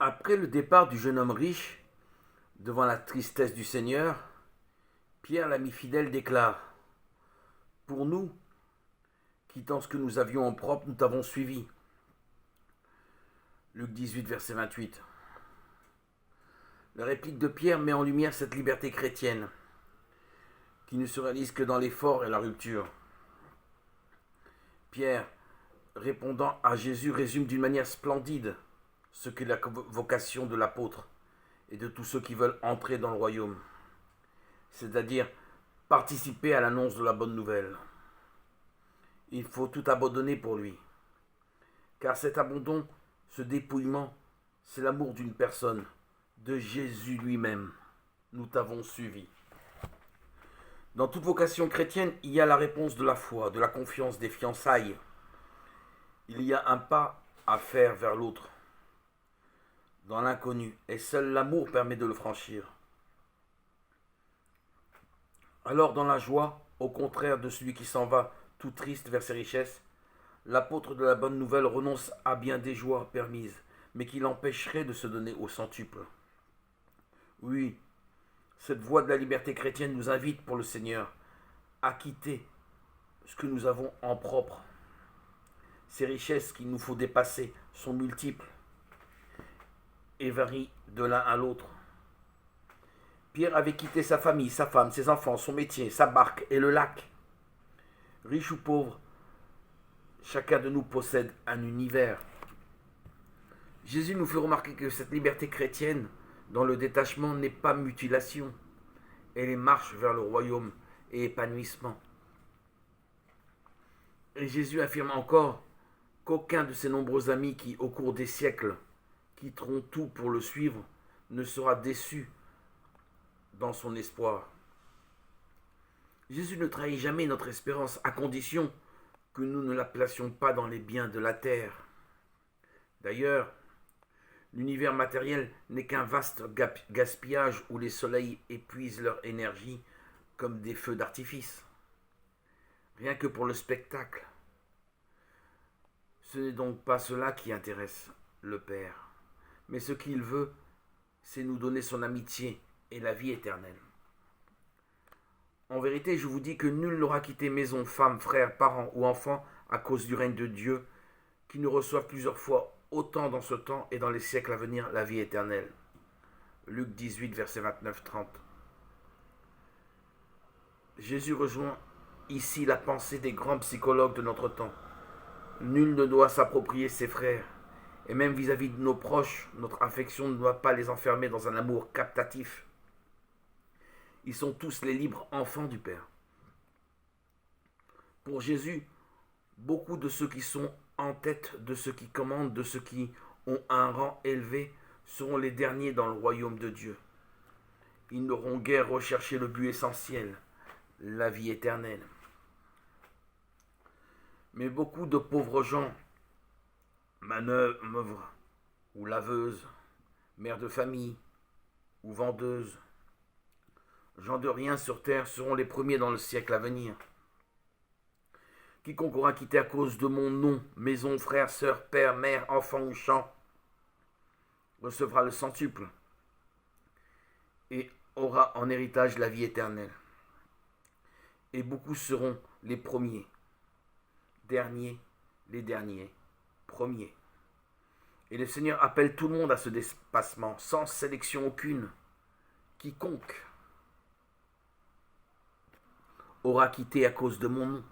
Après le départ du jeune homme riche, devant la tristesse du Seigneur, Pierre, l'ami fidèle, déclare : Pour nous, quittant ce que nous avions en propre, nous t'avons suivi. Luc 18, verset 28. La réplique de Pierre met en lumière cette liberté chrétienne, qui ne se réalise que dans l'effort et la rupture. Pierre, répondant à Jésus, résume d'une manière splendide ce qu'est la vocation de l'apôtre et de tous ceux qui veulent entrer dans le royaume, c'est-à-dire participer à l'annonce de la bonne nouvelle. Il faut tout abandonner pour lui, car cet abandon, ce dépouillement, c'est l'amour d'une personne, de Jésus lui-même. Nous t'avons suivi. Dans toute vocation chrétienne, il y a la réponse de la foi, de la confiance, des fiançailles. Il y a un pas à faire vers l'autre, dans l'inconnu, et seul l'amour permet de le franchir. Alors dans la joie, au contraire de celui qui s'en va tout triste vers ses richesses, l'apôtre de la bonne nouvelle renonce à bien des joies permises, mais qui l'empêcheraient de se donner au centuple. Oui, cette voie de la liberté chrétienne nous invite pour le Seigneur à quitter ce que nous avons en propre. Ces richesses qu'il nous faut dépasser sont multiples et varient de l'un à l'autre. Pierre avait quitté sa famille, sa femme, ses enfants, son métier, sa barque et le lac. Riche ou pauvre, chacun de nous possède un univers. Jésus nous fait remarquer que cette liberté chrétienne, dans le détachement, n'est pas mutilation. Elle est marche vers le royaume et épanouissement. Et Jésus affirme encore qu'aucun de ses nombreux amis qui, au cours des siècles, quitteront tout pour le suivre, ne sera déçu dans son espoir. Jésus ne trahit jamais notre espérance, à condition que nous ne la placions pas dans les biens de la terre. D'ailleurs, l'univers matériel n'est qu'un vaste gaspillage où les soleils épuisent leur énergie comme des feux d'artifice. Rien que pour le spectacle. Ce n'est donc pas cela qui intéresse le Père, mais ce qu'il veut, c'est nous donner son amitié et la vie éternelle. En vérité, je vous dis que nul n'aura quitté maison, femme, frère, parents ou enfants à cause du règne de Dieu, qui ne reçoive plusieurs fois autant dans ce temps et dans les siècles à venir la vie éternelle. Luc 18, verset 29-30. Jésus rejoint ici la pensée des grands psychologues de notre temps. Nul ne doit s'approprier ses frères, et même vis-à-vis de nos proches, notre affection ne doit pas les enfermer dans un amour captatif. Ils sont tous les libres enfants du Père. Pour Jésus, beaucoup de ceux qui sont en tête, de ceux qui commandent, de ceux qui ont un rang élevé, seront les derniers dans le royaume de Dieu. Ils n'auront guère recherché le but essentiel, la vie éternelle. Mais beaucoup de pauvres gens, manœuvres ou laveuses, mères de famille ou vendeuses, gens de rien sur terre seront les premiers dans le siècle à venir. Quiconque aura quitté à cause de mon nom, maison, frère, sœur, père, mère, enfant ou champ, recevra le centuple et aura en héritage la vie éternelle. Et beaucoup seront les premiers, derniers, les derniers, premiers. Et le Seigneur appelle tout le monde à ce dépassement, sans sélection aucune. Quiconque aura quitté à cause de mon nom,